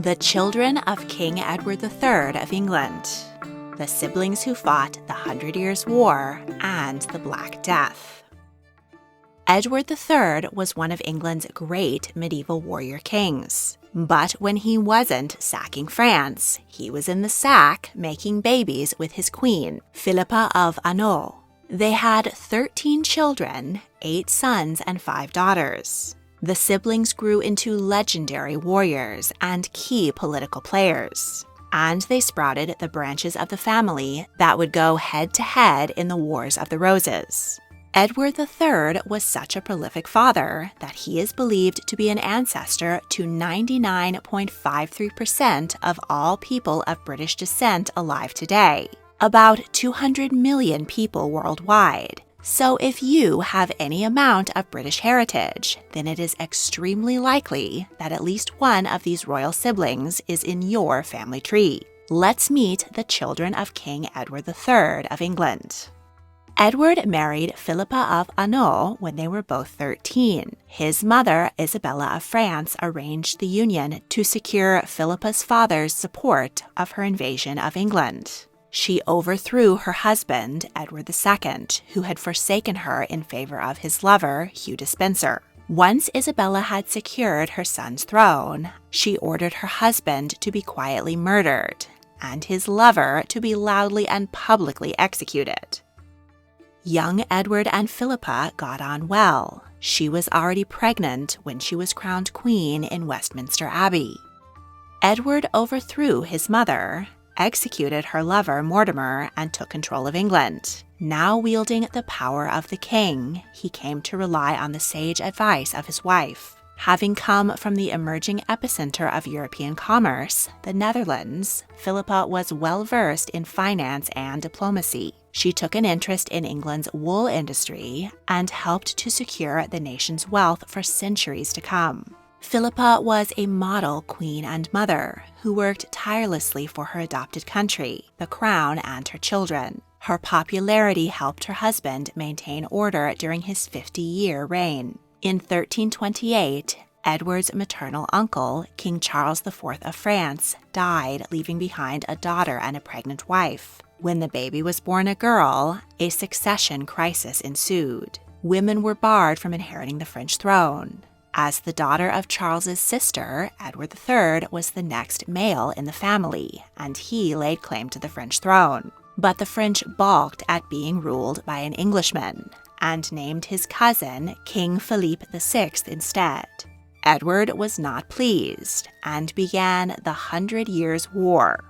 The children of King Edward III of England, the siblings who fought the 100 Years' War and the Black Death. Edward III was one of England's great medieval warrior kings. But when he wasn't sacking France, he was in the sack making babies with his queen, Philippa of Hainault. They had 13 children, 8 sons and 5 daughters. The siblings grew into legendary warriors and key political players, and they sprouted the branches of the family that would go head-to-head in the Wars of the Roses. Edward III was such a prolific father that he is believed to be an ancestor to 99.53% of all people of British descent alive today, about 200 million people worldwide. So if you have any amount of British heritage, then it is extremely likely that at least one of these royal siblings is in your family tree. Let's meet the children of King Edward III of England. Edward married Philippa of Hainault when they were both 13. His mother, Isabella of France, arranged the union to secure Philippa's father's support of her invasion of England. She overthrew her husband, Edward II, who had forsaken her in favor of his lover, Hugh Despenser. Once Isabella had secured her son's throne, she ordered her husband to be quietly murdered, and his lover to be loudly and publicly executed. Young Edward and Philippa got on well. She was already pregnant when she was crowned queen in Westminster Abbey. Edward overthrew his mother, executed her lover Mortimer, and took control of England. Now wielding the power of the king, he came to rely on the sage advice of his wife. Having come from the emerging epicenter of European commerce, the Netherlands, Philippa was well versed in finance and diplomacy. She took an interest in England's wool industry and helped to secure the nation's wealth for centuries to come. Philippa was a model queen and mother who worked tirelessly for her adopted country, the crown, and her children. Her popularity helped her husband maintain order during his 50-year reign. In 1328, Edward's maternal uncle, King Charles IV of France, died, leaving behind a daughter and a pregnant wife. When the baby was born a girl, a succession crisis ensued. Women were barred from inheriting the French throne. As the daughter of Charles's sister, Edward III was the next male in the family, and he laid claim to the French throne. But the French balked at being ruled by an Englishman, and named his cousin King Philippe VI instead. Edward was not pleased, and began the 100 Years' War.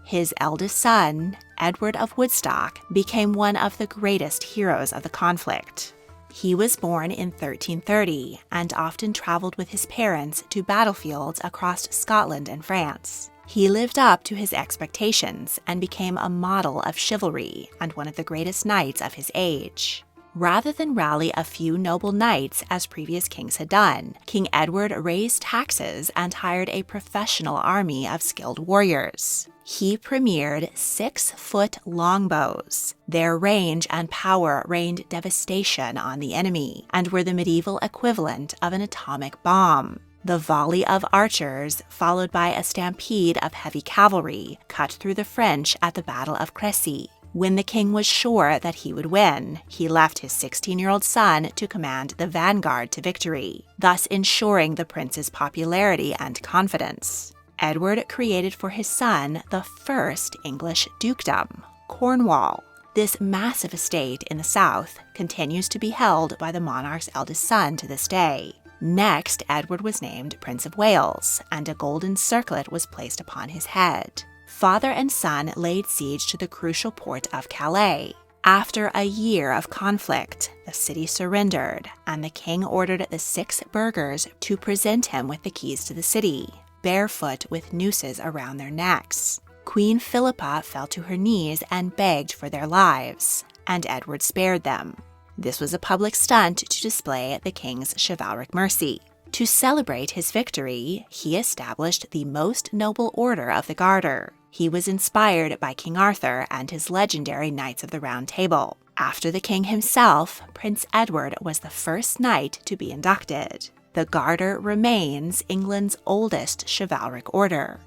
His eldest son, Edward of Woodstock, became one of the greatest heroes of the conflict. He was born in 1330 and often traveled with his parents to battlefields across Scotland and France. He lived up to his expectations and became a model of chivalry and one of the greatest knights of his age. Rather than rally a few noble knights as previous kings had done, King Edward raised taxes and hired a professional army of skilled warriors. He premiered 6-foot longbows. Their range and power rained devastation on the enemy and were the medieval equivalent of an atomic bomb. The volley of archers, followed by a stampede of heavy cavalry, cut through the French at the Battle of Crécy. When the king was sure that he would win, he left his 16-year-old son to command the vanguard to victory, thus ensuring the prince's popularity and confidence. Edward created for his son the first English dukedom, Cornwall. This massive estate in the south continues to be held by the monarch's eldest son to this day. Next, Edward was named Prince of Wales, and a golden circlet was placed upon his head. Father and son laid siege to the crucial port of Calais. After a year of conflict, the city surrendered, and the king ordered the 6 burghers to present him with the keys to the city, barefoot with nooses around their necks. Queen Philippa fell to her knees and begged for their lives, and Edward spared them. This was a public stunt to display the king's chivalric mercy. To celebrate his victory, he established the most noble order of the Garter. He was inspired by King Arthur and his legendary Knights of the Round Table. After the king himself, Prince Edward was the first knight to be inducted. The Garter remains England's oldest chivalric order.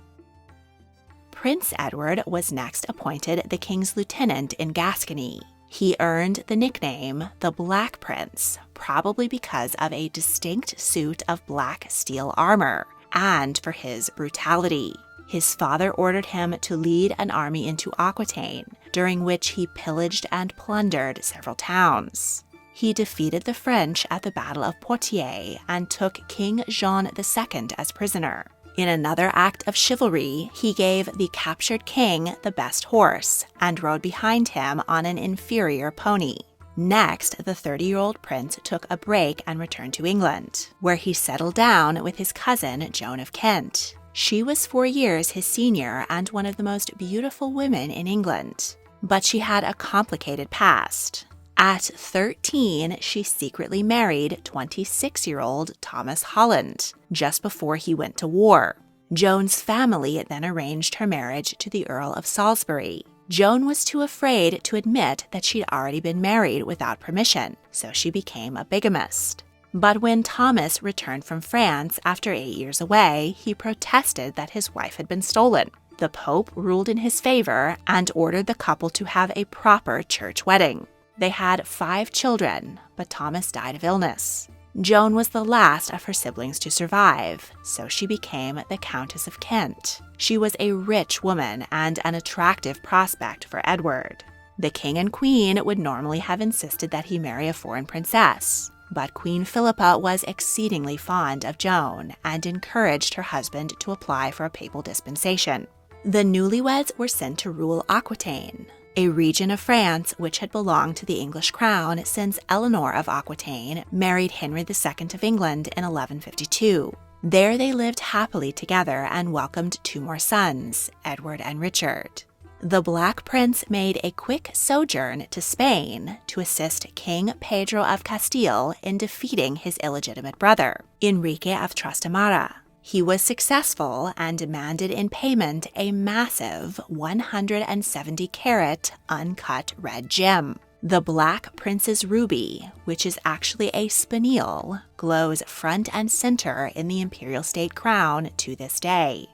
Prince Edward was next appointed the King's Lieutenant in Gascony. He earned the nickname the Black Prince, probably because of a distinct suit of black steel armor, and for his brutality. His father ordered him to lead an army into Aquitaine, during which he pillaged and plundered several towns. He defeated the French at the Battle of Poitiers and took King Jean II as prisoner. In another act of chivalry, he gave the captured king the best horse and rode behind him on an inferior pony. Next, the 30-year-old prince took a break and returned to England, where he settled down with his cousin Joan of Kent. She was 4 years his senior and one of the most beautiful women in England, but she had a complicated past. At 13, she secretly married 26-year-old Thomas Holland, just before he went to war. Joan's family then arranged her marriage to the Earl of Salisbury. Joan was too afraid to admit that she'd already been married without permission, so she became a bigamist. But when Thomas returned from France after 8 years away, he protested that his wife had been stolen. The Pope ruled in his favor and ordered the couple to have a proper church wedding. They had 5 children, but Thomas died of illness. Joan was the last of her siblings to survive, so she became the Countess of Kent. She was a rich woman and an attractive prospect for Edward. The king and queen would normally have insisted that he marry a foreign princess, but Queen Philippa was exceedingly fond of Joan and encouraged her husband to apply for a papal dispensation. The newlyweds were sent to rule Aquitaine, a region of France which had belonged to the English crown since Eleanor of Aquitaine married Henry II of England in 1152. There they lived happily together and welcomed 2 more sons, Edward and Richard. The Black Prince made a quick sojourn to Spain to assist King Pedro of Castile in defeating his illegitimate brother, Enrique of Trastamara. He was successful and demanded in payment a massive 170-carat uncut red gem. The Black Prince's ruby, which is actually a spinel, glows front and center in the imperial state crown to this day.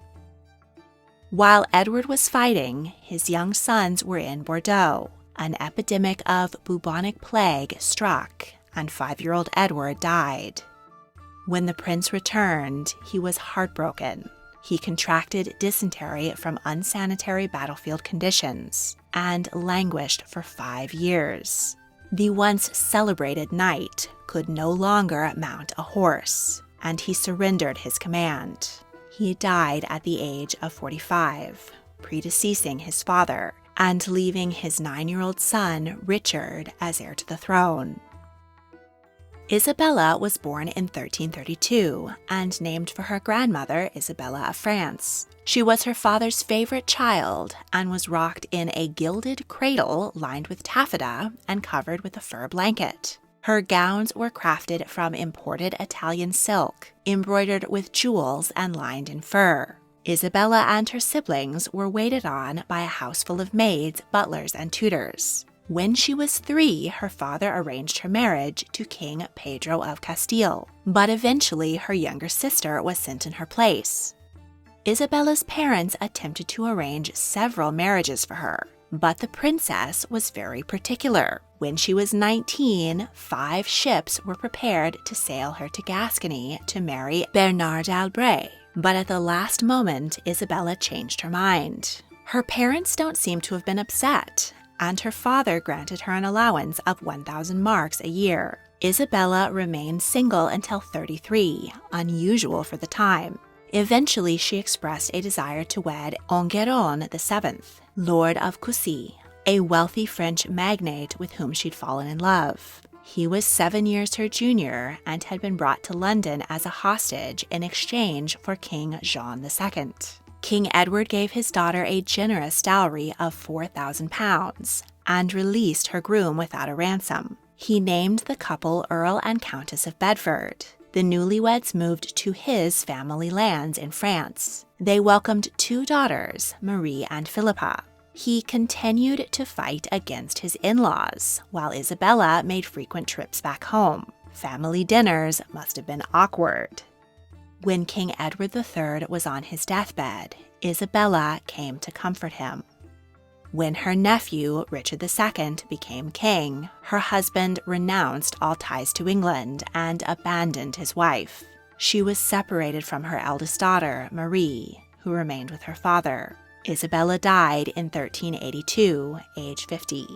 While Edward was fighting, his young sons were in Bordeaux. An epidemic of bubonic plague struck, and 5-year-old Edward died. When the prince returned, he was heartbroken. He contracted dysentery from unsanitary battlefield conditions and languished for 5 years. The once celebrated knight could no longer mount a horse, and he surrendered his command. He died at the age of 45, predeceasing his father and leaving his 9-year-old son, Richard, as heir to the throne. Isabella was born in 1332 and named for her grandmother, Isabella of France. She was her father's favorite child and was rocked in a gilded cradle lined with taffeta and covered with a fur blanket. Her gowns were crafted from imported Italian silk, embroidered with jewels and lined in fur. Isabella and her siblings were waited on by a house full of maids, butlers, and tutors. When she was 3, her father arranged her marriage to King Pedro of Castile, but eventually her younger sister was sent in her place. Isabella's parents attempted to arrange several marriages for her, but the princess was very particular. When she was 19, 5 ships were prepared to sail her to Gascony to marry Bernard d'Albret, but at the last moment, Isabella changed her mind. Her parents don't seem to have been upset, and her father granted her an allowance of 1,000 marks a year. Isabella remained single until 33, unusual for the time. Eventually, she expressed a desire to wed Enguerrand VII, Lord of Coucy, a wealthy French magnate with whom she'd fallen in love. He was 7 years her junior and had been brought to London as a hostage in exchange for King Jean II. King Edward gave his daughter a generous dowry of £4,000 and released her groom without a ransom. He named the couple Earl and Countess of Bedford. The newlyweds moved to his family lands in France. They welcomed 2 daughters, Marie and Philippa. He continued to fight against his in-laws, while Isabella made frequent trips back home. Family dinners must have been awkward. When King Edward III was on his deathbed, Isabella came to comfort him. When her nephew, Richard II, became king, her husband renounced all ties to England and abandoned his wife. She was separated from her eldest daughter, Marie, who remained with her father. Isabella died in 1382, age 50.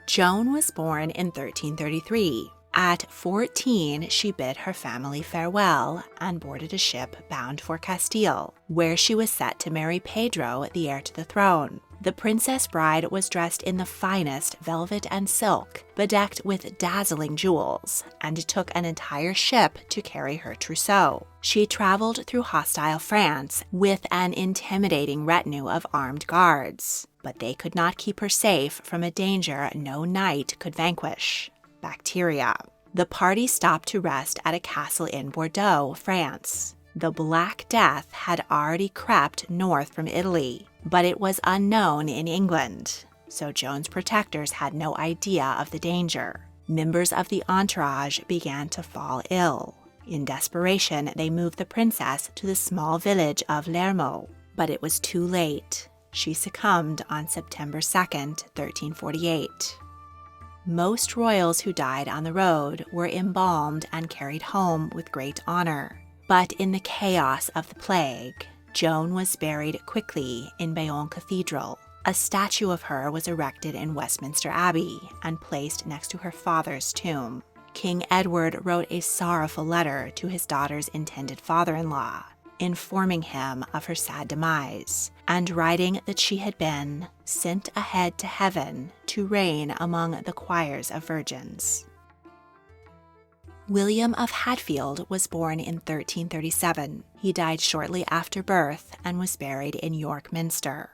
Joan was born in 1333. At 14, she bid her family farewell and boarded a ship bound for Castile, where she was set to marry Pedro, the heir to the throne. The princess bride was dressed in the finest velvet and silk, bedecked with dazzling jewels, and it took an entire ship to carry her trousseau. She traveled through hostile France with an intimidating retinue of armed guards, but they could not keep her safe from a danger no knight could vanquish: bacteria. The party stopped to rest at a castle in Bordeaux, France. The Black Death had already crept north from Italy, but it was unknown in England, so Joan's protectors had no idea of the danger. Members of the entourage began to fall ill. In desperation, they moved the princess to the small village of Lermont, but it was too late. She succumbed on September 2nd, 1348. Most royals who died on the road were embalmed and carried home with great honor. But in the chaos of the plague, Joan was buried quickly in Bayonne Cathedral. A statue of her was erected in Westminster Abbey and placed next to her father's tomb. King Edward wrote a sorrowful letter to his daughter's intended father-in-law, informing him of her sad demise, and writing that she had been sent ahead to heaven to reign among the choirs of virgins. William of Hatfield was born in 1337. He died shortly after birth and was buried in York Minster.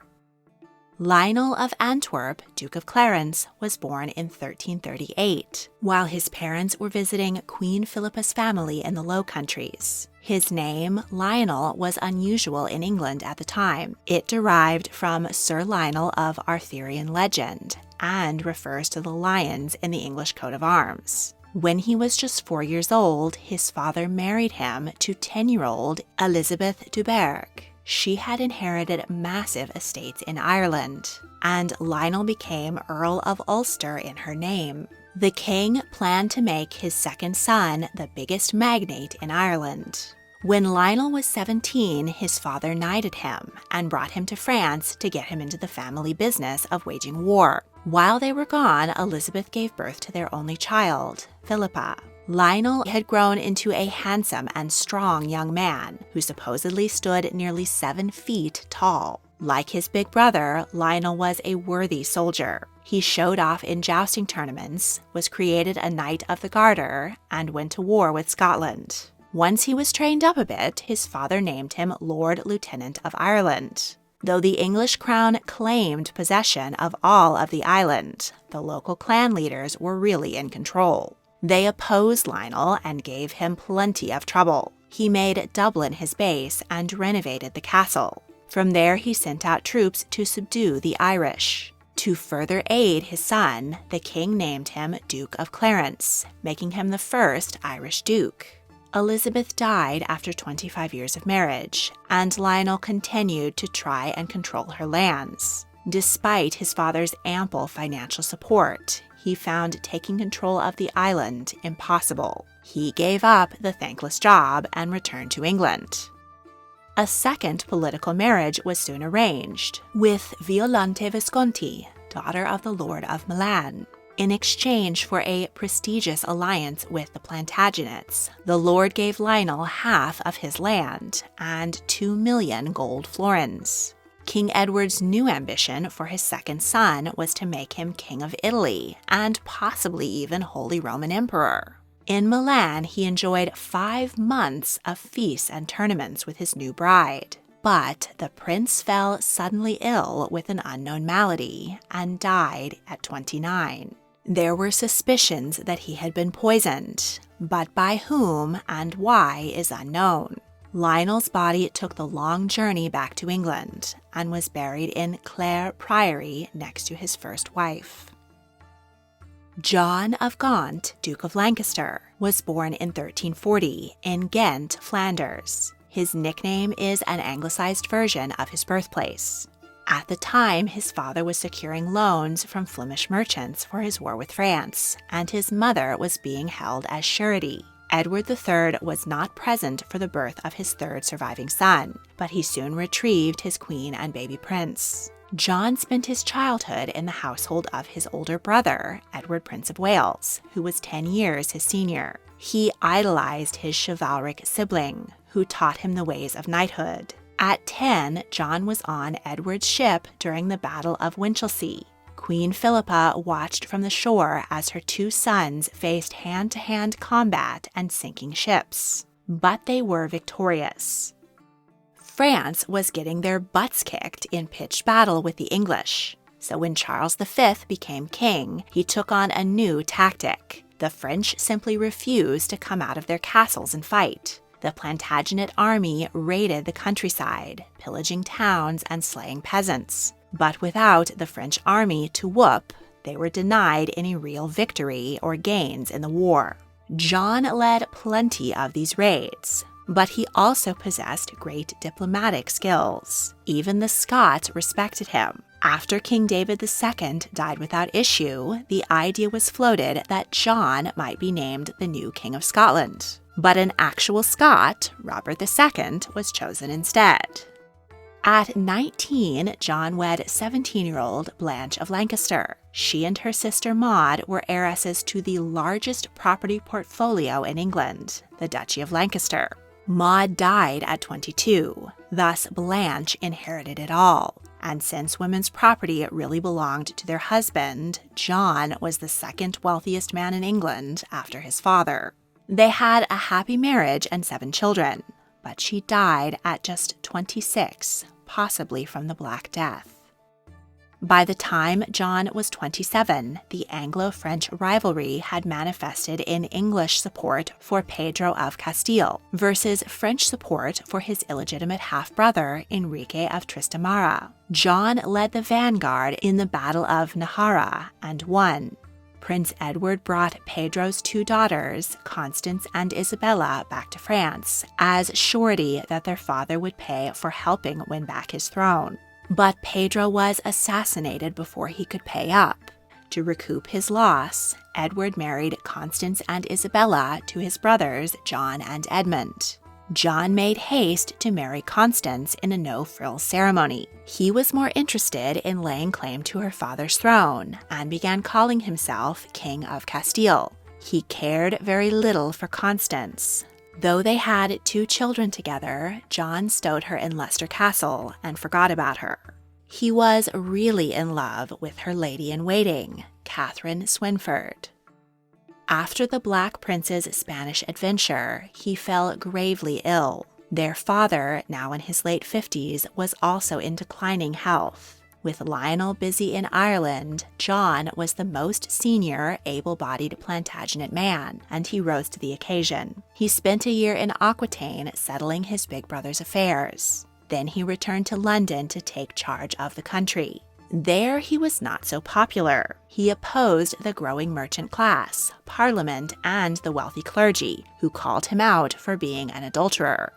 Lionel of Antwerp, Duke of Clarence, was born in 1338, while his parents were visiting Queen Philippa's family in the Low Countries. His name, Lionel, was unusual in England at the time. It derived from Sir Lionel of Arthurian legend and refers to the lions in the English coat of arms. When he was just 4 years old, his father married him to 10-year-old Elizabeth de Burgh. She had inherited massive estates in Ireland, and Lionel became Earl of Ulster in her name. The king planned to make his second son the biggest magnate in Ireland. When Lionel was 17, his father knighted him and brought him to France to get him into the family business of waging war. While they were gone, Elizabeth gave birth to their only child, Philippa. Lionel had grown into a handsome and strong young man who supposedly stood nearly 7 feet tall. Like his big brother, Lionel was a worthy soldier. He showed off in jousting tournaments, was created a Knight of the Garter, and went to war with Scotland. Once he was trained up a bit, his father named him Lord Lieutenant of Ireland. Though the English crown claimed possession of all of the island, the local clan leaders were really in control. They opposed Lionel and gave him plenty of trouble. He made Dublin his base and renovated the castle. From there, he sent out troops to subdue the Irish. To further aid his son, the king named him Duke of Clarence, making him the first Irish duke. Elizabeth died after 25 years of marriage, and Lionel continued to try and control her lands. Despite his father's ample financial support, he found taking control of the island impossible. He gave up the thankless job and returned to England. A second political marriage was soon arranged with Violante Visconti, daughter of the Lord of Milan. In exchange for a prestigious alliance with the Plantagenets, the Lord gave Lionel half of his land and 2 million gold florins. King Edward's new ambition for his second son was to make him King of Italy and possibly even Holy Roman Emperor. In Milan, he enjoyed 5 months of feasts and tournaments with his new bride. But the prince fell suddenly ill with an unknown malady and died at 29. There were suspicions that he had been poisoned, but by whom and why is unknown. Lionel's body took the long journey back to England and was buried in Clare Priory next to his first wife. John of Gaunt, Duke of Lancaster, was born in 1340 in Ghent, Flanders. His nickname is an anglicized version of his birthplace. At the time, his father was securing loans from Flemish merchants for his war with France, and his mother was being held as surety. Edward III was not present for the birth of his third surviving son, but he soon retrieved his queen and baby prince. John spent his childhood in the household of his older brother, Edward, Prince of Wales, who was 10 years his senior. He idolized his chivalric sibling, who taught him the ways of knighthood. At 10, John was on Edward's ship during the Battle of Winchelsea. Queen Philippa watched from the shore as her two sons faced hand-to-hand combat and sinking ships. But they were victorious. France was getting their butts kicked in pitched battle with the English. So when Charles V became king, he took on a new tactic. The French simply refused to come out of their castles and fight. The Plantagenet army raided the countryside, pillaging towns and slaying peasants. But without the French army to whoop, they were denied any real victory or gains in the war. John led plenty of these raids, but he also possessed great diplomatic skills. Even the Scots respected him. After King David II died without issue, the idea was floated that John might be named the new King of Scotland. But an actual Scot, Robert II, was chosen instead. At 19, John wed 17-year-old Blanche of Lancaster. She and her sister Maud were heiresses to the largest property portfolio in England, the Duchy of Lancaster. Maud died at 22, thus Blanche inherited it all. And since women's property really belonged to their husband, John was the second wealthiest man in England after his father. They had a happy marriage and 7 children, but she died at just 26, possibly from the Black Death. By the time John was 27, the Anglo-French rivalry had manifested in English support for Pedro of Castile versus French support for his illegitimate half-brother Enrique of Trastamara. John led the vanguard in the Battle of Najara and won. Prince Edward brought Pedro's 2 daughters, Constance and Isabella, back to France as surety that their father would pay for helping win back his throne. But Pedro was assassinated before he could pay up. To recoup his loss, Edward married Constance and Isabella to his brothers John and Edmund. John made haste to marry Constance in a no-frills ceremony. He was more interested in laying claim to her father's throne and began calling himself King of Castile. He cared very little for Constance. Though they had 2 children together, John stowed her in Leicester Castle and forgot about her. He was really in love with her lady-in-waiting, Catherine Swynford. After the Black Prince's Spanish adventure, he fell gravely ill. Their father, now in his late 50s, was also in declining health. With Lionel busy in Ireland, John was the most senior, able-bodied Plantagenet man, and he rose to the occasion. He spent a year in Aquitaine settling his big brother's affairs. Then he returned to London to take charge of the country. There he was not so popular. He opposed the growing merchant class, Parliament, and the wealthy clergy, who called him out for being an adulterer.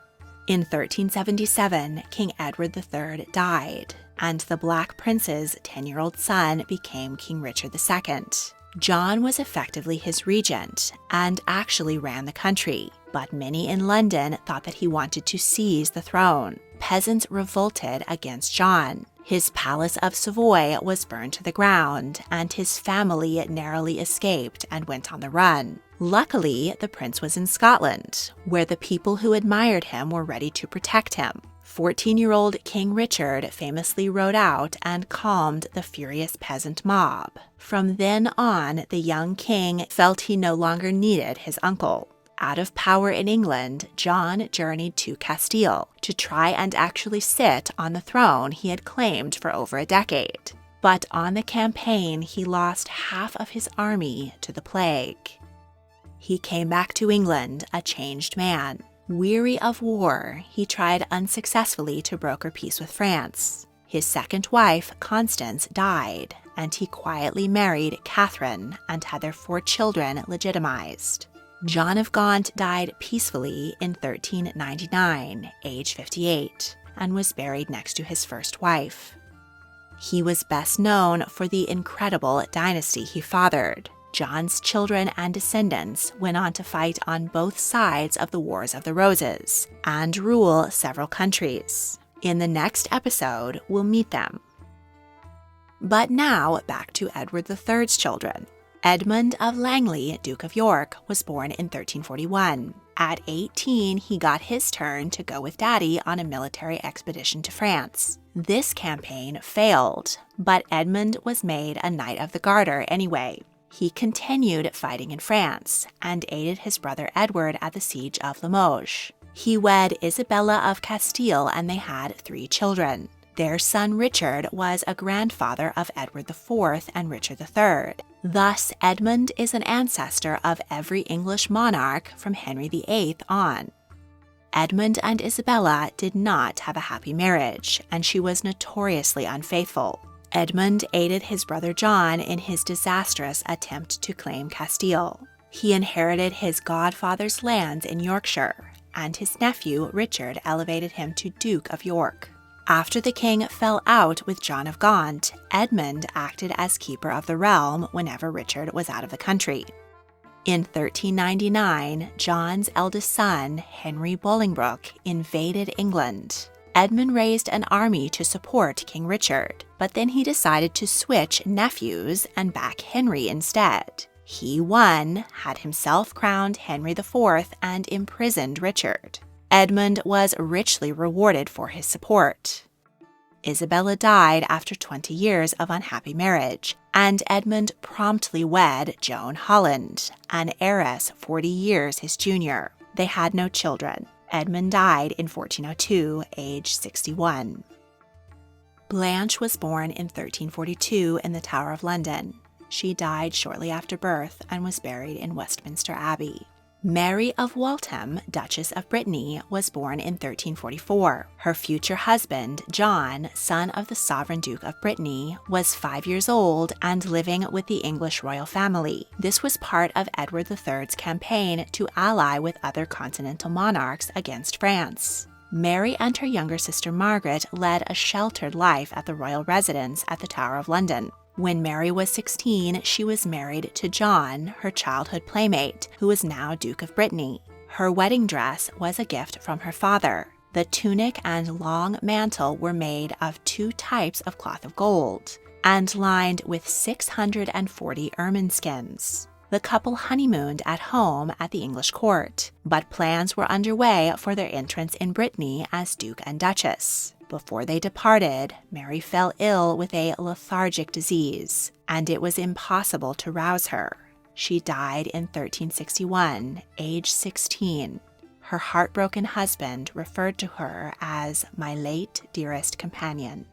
In 1377, King Edward III died, and the Black Prince's 10-year-old son became King Richard II. John was effectively his regent and actually ran the country, but many in London thought that he wanted to seize the throne. Peasants revolted against John. His palace of Savoy was burned to the ground, and his family narrowly escaped and went on the run. Luckily, the prince was in Scotland, where the people who admired him were ready to protect him. 14-year-old King Richard famously rode out and calmed the furious peasant mob. From then on, the young king felt he no longer needed his uncle. Out of power in England, John journeyed to Castile to try and actually sit on the throne he had claimed for over a decade. But on the campaign, he lost half of his army to the plague. He came back to England a changed man. Weary of war, he tried unsuccessfully to broker peace with France. His second wife, Constance, died, and he quietly married Catherine and had their 4 children legitimized. John of Gaunt died peacefully in 1399, age 58, and was buried next to his first wife. He was best known for the incredible dynasty he fathered. John's children and descendants went on to fight on both sides of the Wars of the Roses and rule several countries. In the next episode, we'll meet them. But now, back to Edward III's children. Edmund of Langley, Duke of York, was born in 1341. At 18, he got his turn to go with Daddy on a military expedition to France. This campaign failed, but Edmund was made a Knight of the Garter anyway. He continued fighting in France and aided his brother Edward at the siege of Limoges. He wed Isabella of Castile and they had 3 children. Their son Richard was a grandfather of Edward IV and Richard III. Thus, Edmund is an ancestor of every English monarch from Henry VIII on. Edmund and Isabella did not have a happy marriage, and she was notoriously unfaithful. Edmund aided his brother John in his disastrous attempt to claim Castile. He inherited his godfather's lands in Yorkshire, and his nephew Richard elevated him to Duke of York. After the king fell out with John of Gaunt, Edmund acted as keeper of the realm whenever Richard was out of the country. In 1399, John's eldest son, Henry Bolingbroke, invaded England. Edmund raised an army to support King Richard, but then he decided to switch nephews and back Henry instead. He won, had himself crowned Henry IV, and imprisoned Richard. Edmund was richly rewarded for his support. Isabella died after 20 years of unhappy marriage, and Edmund promptly wed Joan Holland, an heiress 40 years his junior. They had no children. Edmund died in 1402, age 61. Blanche was born in 1342 in the Tower of London. She died shortly after birth and was buried in Westminster Abbey. Mary of Waltham, Duchess of Brittany, was born in 1344. Her future husband, John, son of the sovereign Duke of Brittany, was 5 years old and living with the English royal family. This was part of Edward III's campaign to ally with other continental monarchs against France. Mary and her younger sister Margaret led a sheltered life at the royal residence at the Tower of London. When Mary was 16, she was married to John, her childhood playmate, who was now Duke of Brittany. Her wedding dress was a gift from her father. The tunic and long mantle were made of 2 types of cloth of gold and lined with 640 ermine skins. The couple honeymooned at home at the English court, but plans were underway for their entrance in Brittany as Duke and Duchess. Before they departed, Mary fell ill with a lethargic disease, and it was impossible to rouse her. She died in 1361, age 16. Her heartbroken husband referred to her as my late dearest companion.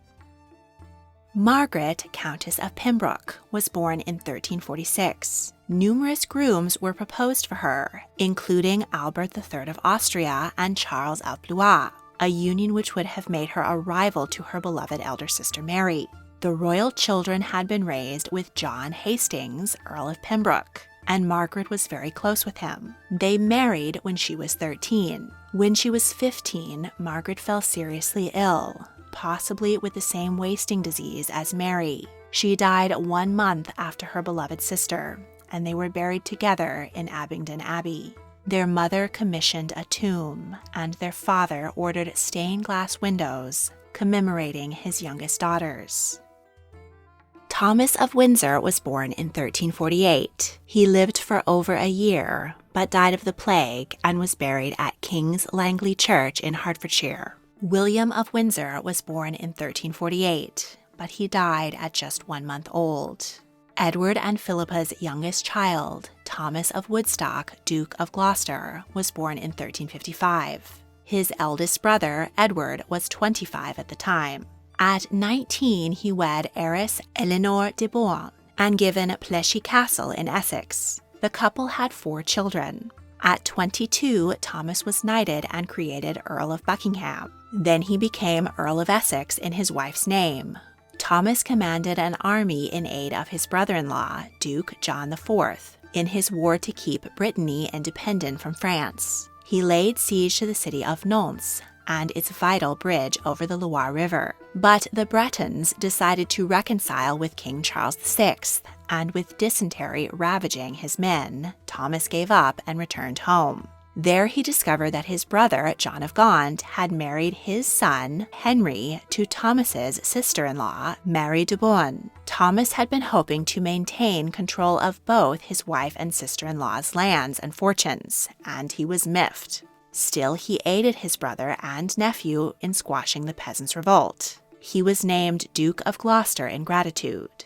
Margaret, Countess of Pembroke, was born in 1346. Numerous grooms were proposed for her, including Albert III of Austria and Charles of Blois, a union which would have made her a rival to her beloved elder sister Mary. The royal children had been raised with John Hastings, Earl of Pembroke, and Margaret was very close with him. They married when she was 13. When she was 15, Margaret fell seriously ill, possibly with the same wasting disease as Mary. She died 1 month after her beloved sister, and they were buried together in Abingdon Abbey. Their mother commissioned a tomb, and their father ordered stained glass windows commemorating his youngest daughters. Thomas of Windsor was born in 1348. He lived for over a year, but died of the plague and was buried at King's Langley Church in Hertfordshire. William of Windsor was born in 1348, but he died at just 1 month old. Edward and Philippa's youngest child, Thomas of Woodstock, Duke of Gloucester, was born in 1355. His eldest brother, Edward, was 25 at the time. At 19, he wed heiress Eleanor de Bohun and given Pleshy Castle in Essex. The couple had 4 children. At 22, Thomas was knighted and created Earl of Buckingham. Then he became Earl of Essex in his wife's name. Thomas commanded an army in aid of his brother-in-law, Duke John IV, in his war to keep Brittany independent from France. He laid siege to the city of Nantes and its vital bridge over the Loire River. But the Bretons decided to reconcile with King Charles VI, and with dysentery ravaging his men, Thomas gave up and returned home. There he discovered that his brother, John of Gaunt, had married his son, Henry, to Thomas's sister-in-law, Mary de Beaune. Thomas had been hoping to maintain control of both his wife and sister-in-law's lands and fortunes, and he was miffed. Still, he aided his brother and nephew in squashing the peasants' revolt. He was named Duke of Gloucester in gratitude.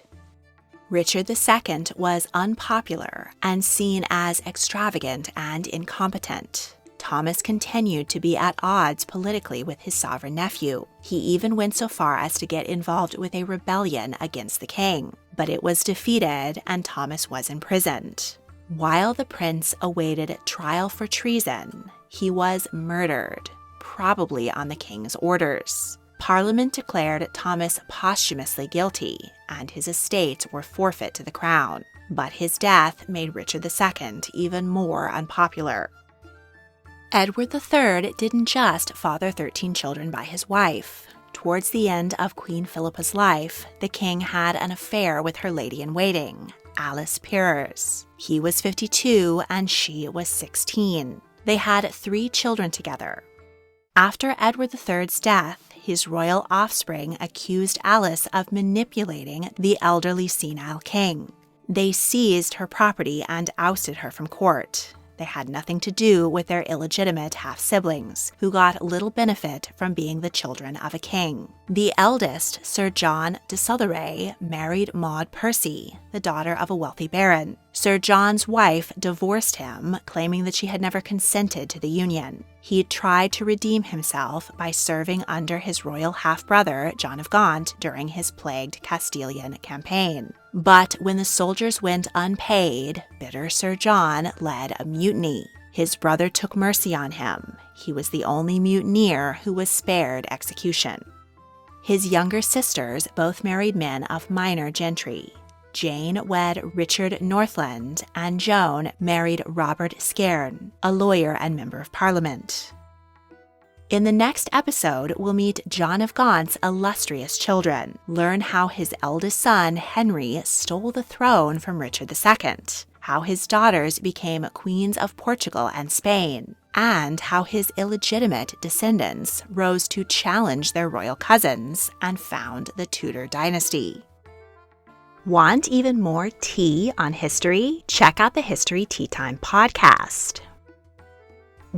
Richard II was unpopular and seen as extravagant and incompetent. Thomas continued to be at odds politically with his sovereign nephew. He even went so far as to get involved with a rebellion against the king, but it was defeated and Thomas was imprisoned. While the prince awaited trial for treason, he was murdered, probably on the king's orders. Parliament declared Thomas posthumously guilty, and his estates were forfeit to the crown. But his death made Richard II even more unpopular. Edward III didn't just father 13 children by his wife. Towards the end of Queen Philippa's life, the king had an affair with her lady-in-waiting, Alice Piers. He was 52 and she was 16. They had 3 children together. After Edward III's death, his royal offspring accused Alice of manipulating the elderly senile king. They seized her property and ousted her from court. They had nothing to do with their illegitimate half-siblings, who got little benefit from being the children of a king. The eldest, Sir John de Southeray, married Maud Percy, the daughter of a wealthy baron. Sir John's wife divorced him, claiming that she had never consented to the union. He tried to redeem himself by serving under his royal half-brother, John of Gaunt, during his plagued Castilian campaign. But when the soldiers went unpaid, bitter Sir John led a mutiny. His brother took mercy on him. He was the only mutineer who was spared execution. His younger sisters both married men of minor gentry. Jane wed Richard Northland, and Joan married Robert Scairn, a lawyer and member of Parliament. In the next episode, we'll meet John of Gaunt's illustrious children, learn how his eldest son, Henry, stole the throne from Richard II, how his daughters became queens of Portugal and Spain, and how his illegitimate descendants rose to challenge their royal cousins and found the Tudor dynasty. Want even more tea on history? Check out the History Tea Time podcast.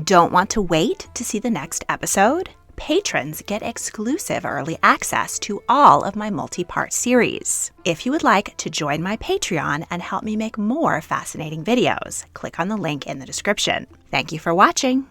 Don't want to wait to see the next episode? Patrons get exclusive early access to all of my multi-part series. If you would like to join my Patreon and help me make more fascinating videos, click on the link in the description. Thank you for watching.